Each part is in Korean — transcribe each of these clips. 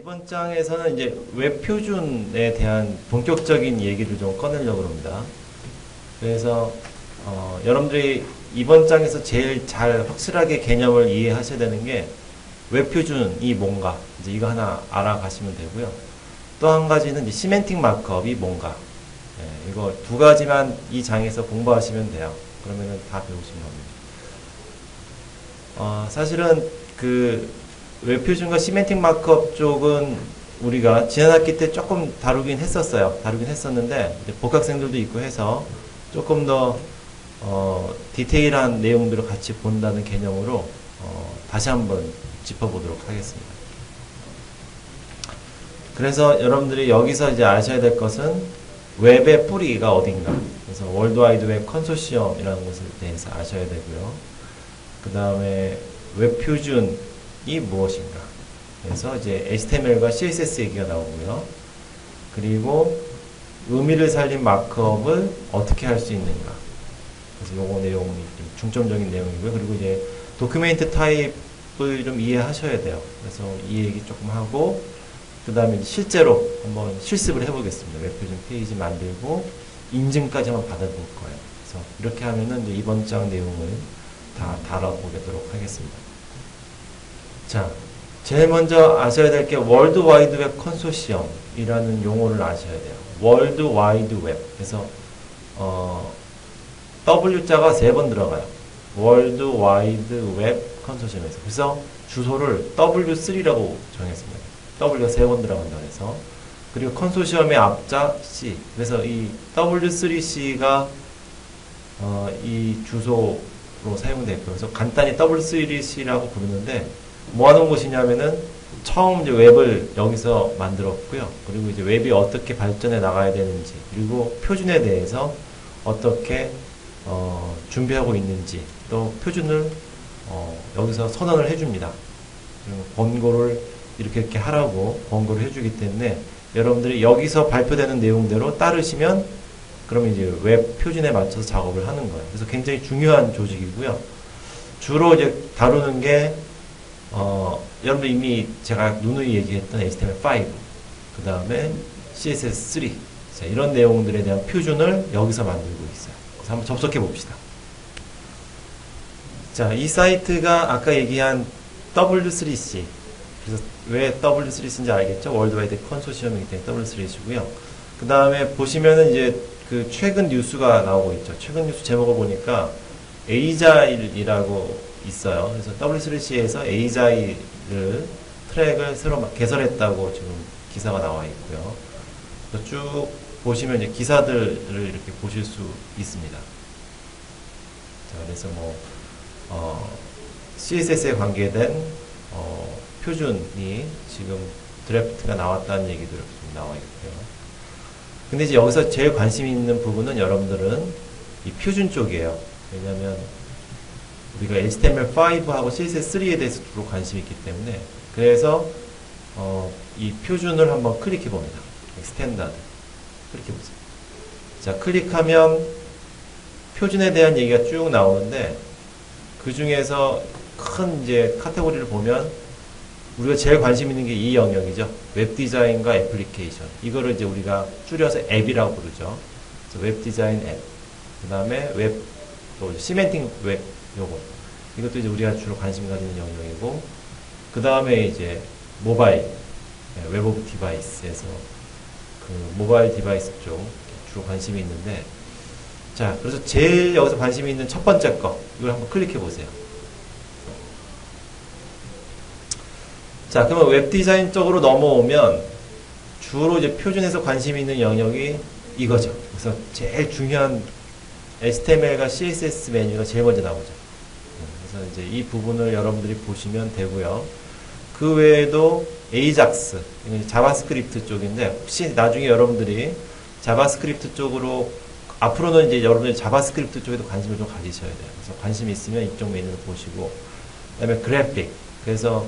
이번 장에서는 이제 웹 표준에 대한 본격적인 얘기를 좀 꺼내려고 합니다. 그래서 여러분들이 이번 장에서 제일 잘 확실하게 개념을 이해하셔야 되는 게 웹 표준이 뭔가, 이제 이거 하나 알아가시면 되고요. 또 한 가지는 이제 시멘틱 마크업이 뭔가, 이거 두 가지만 이 장에서 공부하시면 돼요. 그러면은 다 배우시면 됩니다. 사실은 그 웹 표준과 시멘틱 마크업 쪽은 우리가 지난 학기 때 조금 다루긴 했었는데 이제 복학생들도 있고 해서 조금 더 디테일한 내용들을 같이 본다는 개념으로 다시 한번 짚어보도록 하겠습니다. 그래서 여러분들이 여기서 이제 아셔야 될 것은 웹의 뿌리가 어딘가, 그래서 월드와이드 웹 컨소시엄이라는 것에 대해서 아셔야 되고요. 그 다음에 웹 표준 이 무엇인가. 그래서 이제 HTML과 CSS 얘기가 나오고요. 그리고 의미를 살린 마크업을 어떻게 할 수 있는가. 그래서 요거 내용이 좀 중점적인 내용이고요. 그리고 이제 도큐멘트 타입을 좀 이해하셔야 돼요. 그래서 이 얘기 조금 하고, 그 다음에 실제로 한번 실습을 해보겠습니다. 웹표준 페이지 만들고 인증까지 한번 받아볼 거예요. 그래서 이렇게 하면은 이제 이번 장 내용을 다 다뤄보도록 하겠습니다. 자, 제일 먼저 아셔야 될 게 월드 와이드 웹 컨소시엄이라는 용어를 아셔야 돼요. 월드 와이드 웹. 그래서 W자가 3번 들어가요. 월드 와이드 웹 컨소시엄에서. 그래서 주소를 W3라고 정했습니다. W가 3번 들어간다 해서. 그리고 컨소시엄의 앞자 C. 그래서 이 W3C가 이 주소로 사용되어 있고요. 그래서 간단히 W3C라고 부르는데 뭐 하는 곳이냐면은 처음 이제 웹을 여기서 만들었고요. 그리고 이제 웹이 어떻게 발전해 나가야 되는지, 그리고 표준에 대해서 어떻게 준비하고 있는지, 또 표준을 여기서 선언을 해줍니다. 그리고 권고를 이렇게 하라고 권고를 해주기 때문에 여러분들이 여기서 발표되는 내용대로 따르시면 그러면 이제 웹 표준에 맞춰서 작업을 하는 거예요. 그래서 굉장히 중요한 조직이고요. 주로 이제 다루는 게 여러분들 이미 제가 누누이 얘기했던 HTML5, 그 다음에 CSS3, 자, 이런 내용들에 대한 표준을 여기서 만들고 있어요. 그래서 한번 접속해 봅시다. 자, 이 사이트가 아까 얘기한 W3C, 그래서 왜 W3C인지 알겠죠? 월드와이드 컨소시엄이기 때문에 W3C고요. 그 다음에 보시면은 이제 그 최근 뉴스가 나오고 있죠. 최근 뉴스 제목을 보니까 에이자일이라고 있어요. 그래서 W3C에서 에이자일을 트랙을 새로 개설했다고 지금 기사가 나와 있고요. 쭉 보시면 이제 기사들을 이렇게 보실 수 있습니다. 자, 그래서 뭐 CSS에 관계된 표준이 지금 드래프트가 나왔다는 얘기도 이렇게 좀 나와 있고요. 근데 이제 여기서 제일 관심 있는 부분은 여러분들은 이 표준 쪽이에요. 왜냐하면 우리가 HTML5하고 CSS3에 대해서 주로 관심이 있기 때문에, 그래서 이 표준을 한번 클릭해 봅니다. 스탠다드 클릭해 보세요. 자, 클릭하면 표준에 대한 얘기가 쭉 나오는데 그 중에서 큰 이제 카테고리를 보면 우리가 제일 관심 있는 게 이 영역이죠. 웹 디자인과 애플리케이션. 이거를 이제 우리가 줄여서 앱이라고 부르죠. 그래서 웹 디자인 앱. 그 다음에 웹, 또 시멘틱 웹, 요거. 이것도 이제 우리가 주로 관심 가지는 영역이고, 그 다음에 이제 모바일, 웹 오브 디바이스에서 그 모바일 디바이스 쪽 주로 관심이 있는데, 자, 그래서 제일 여기서 관심이 있는 첫 번째 거, 이걸 한번 클릭해 보세요. 자, 그러면 웹 디자인 쪽으로 넘어오면 주로 이제 표준에서 관심이 있는 영역이 이거죠. 그래서 제일 중요한 HTML과 CSS 메뉴가 제일 먼저 나오죠. 그래서 이제 이 부분을 여러분들이 보시면 되고요. 그 외에도 AJAX, 자바스크립트 쪽인데, 혹시 나중에 여러분들이 자바스크립트 쪽으로, 앞으로는 이제 여러분들이 자바스크립트 쪽에도 관심을 좀 가지셔야 돼요. 그래서 관심이 있으면 이쪽 메뉴를 보시고, 그 다음에 그래픽. 그래서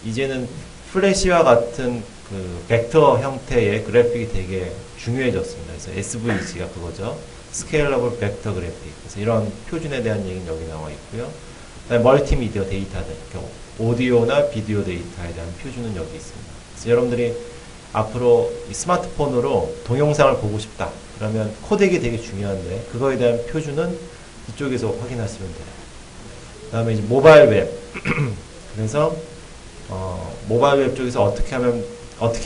이제는 플래시와 같은 그 벡터 형태의 그래픽이 되게 중요해졌습니다. 그래서 SVG가 그거죠. 스케일러블 벡터 그래픽. 그래서 이런 표준에 대한 얘기는 여기 나와 있고요. 그다음에 멀티미디어 데이터들, 오디오나 비디오 데이터에 대한 표준은 여기 있습니다. 그래서 여러분들이 앞으로 이 스마트폰으로 동영상을 보고 싶다. 그러면 코덱이 되게 중요한데 그거에 대한 표준은 이쪽에서 확인하시면 돼요. 그 다음에 이제 모바일 웹. 그래서 모바일 웹 쪽에서 어떻게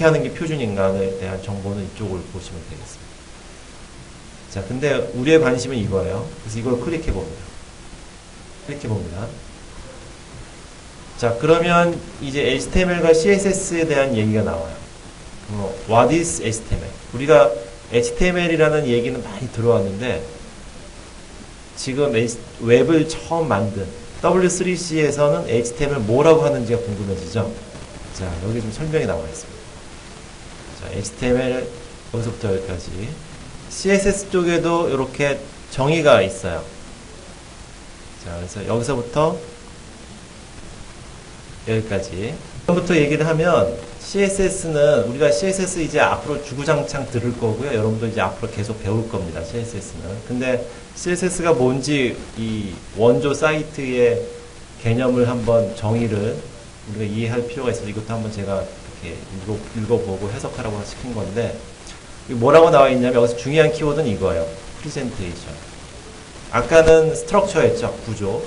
하는 게 표준인가에 대한 정보는 이쪽을 보시면 되겠습니다. 자, 근데 우리의 관심은 이거예요. 그래서 이걸 클릭해 봅니다. 자, 그러면 이제 HTML과 CSS에 대한 얘기가 나와요. What is HTML? 우리가 HTML이라는 얘기는 많이 들어왔는데 지금 웹을 처음 만든 W3C에서는 HTML 뭐라고 하는지가 궁금해지죠? 자, 여기 좀 설명이 나와 있습니다. 자, HTML 여기서부터 여기까지. CSS 쪽에도 이렇게 정의가 있어요. 자, 그래서 여기서부터 여기까지. 처음부터 얘기를 하면 CSS는 우리가 CSS 이제 앞으로 주구장창 들을 거고요. 여러분도 이제 앞으로 계속 배울 겁니다. CSS는. 근데 CSS가 뭔지 이 원조 사이트의 개념을 한번 정의를 우리가 이해할 필요가 있어서 이것도 한번 제가 이렇게 읽어보고 해석하라고 시킨 건데 뭐라고 나와 있냐면 여기서 중요한 키워드는 이거예요. 프리젠테이션. 아까는 스트럭처였죠. 구조.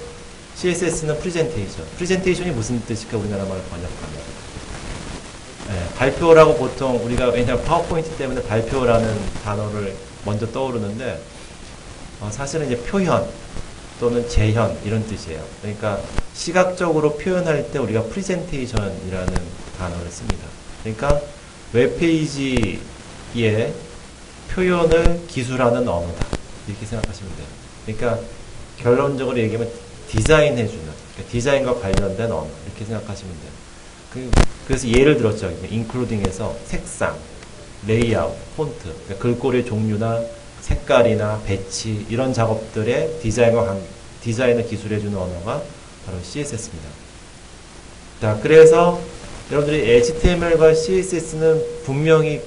CSS는 프리젠테이션. 프리젠테이션이 무슨 뜻일까? 우리나라 말로 번역하면. 네, 발표라고 보통 우리가 왜냐하면 파워포인트 때문에 발표라는 단어를 먼저 떠오르는데 사실은 이제 표현 또는 재현 이런 뜻이에요. 그러니까 시각적으로 표현할 때 우리가 프리젠테이션이라는 단어를 씁니다. 그러니까 웹페이지에 표현을 기술하는 언어다. 이렇게 생각하시면 돼요. 그러니까 결론적으로 얘기하면 디자인해주는, 그러니까 디자인과 관련된 언어 이렇게 생각하시면 돼요. 그래서 예를 들었죠. 인클루딩에서 색상, 레이아웃, 폰트, 그러니까 글꼴의 종류나 색깔이나 배치 이런 작업들의 디자인을 기술해주는 언어가 바로 CSS입니다. 자, 그래서 여러분들이 HTML과 CSS는 분명히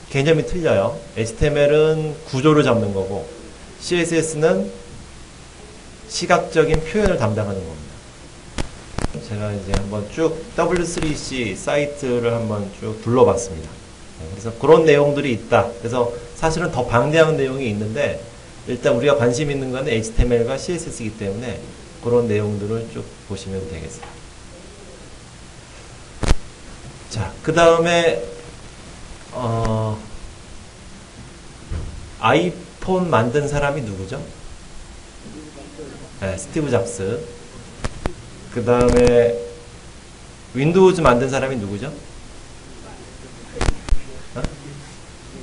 개념이 틀려요. HTML은 구조를 잡는 거고 CSS는 시각적인 표현을 담당하는 겁니다. 제가 이제 한번 쭉 W3C 사이트를 한번 쭉 둘러봤습니다. 그래서 그런 내용들이 있다. 그래서 사실은 더 방대한 내용이 있는데 일단 우리가 관심 있는 건 HTML과 CSS이기 때문에 그런 내용들을 쭉 보시면 되겠습니다. 자, 그 다음에 아이폰 만든 사람이 누구죠? 네, 스티브 잡스. 그 다음에 윈도우즈 만든 사람이 누구죠?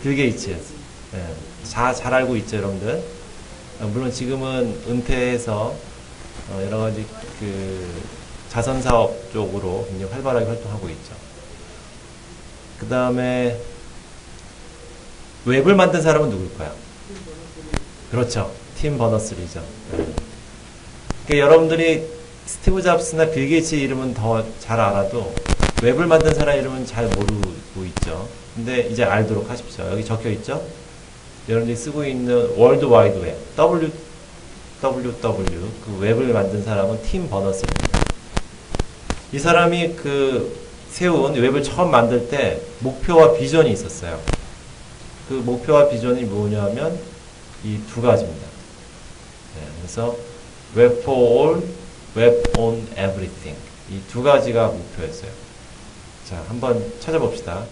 빌 게이츠. 네, 잘 알고 있죠, 여러분들. 물론 지금은 은퇴해서 여러 가지 자선 사업 쪽으로 굉장히 활발하게 활동하고 있죠. 그 다음에 웹을 만든 사람은 누굴까요? 그렇죠, 팀 버너스리죠. 네. 그러니까 여러분들이 스티브 잡스나 빌 게이츠 이름은 더 잘 알아도 웹을 만든 사람 이름은 잘 모르고 있죠. 근데 이제 알도록 하십시오. 여기 적혀 있죠? 여러분들이 쓰고 있는 월드 와이드 웹, WWW, 그 웹을 만든 사람은 팀 버너스입니다. 이 사람이 세운 웹을 처음 만들 때 목표와 비전이 있었어요. 그 목표와 비전이 뭐냐면 이 두 가지입니다. 네, 그래서 Web for all, Web on everything. 이 두 가지가 목표였어요. 자, 한번 찾아봅시다.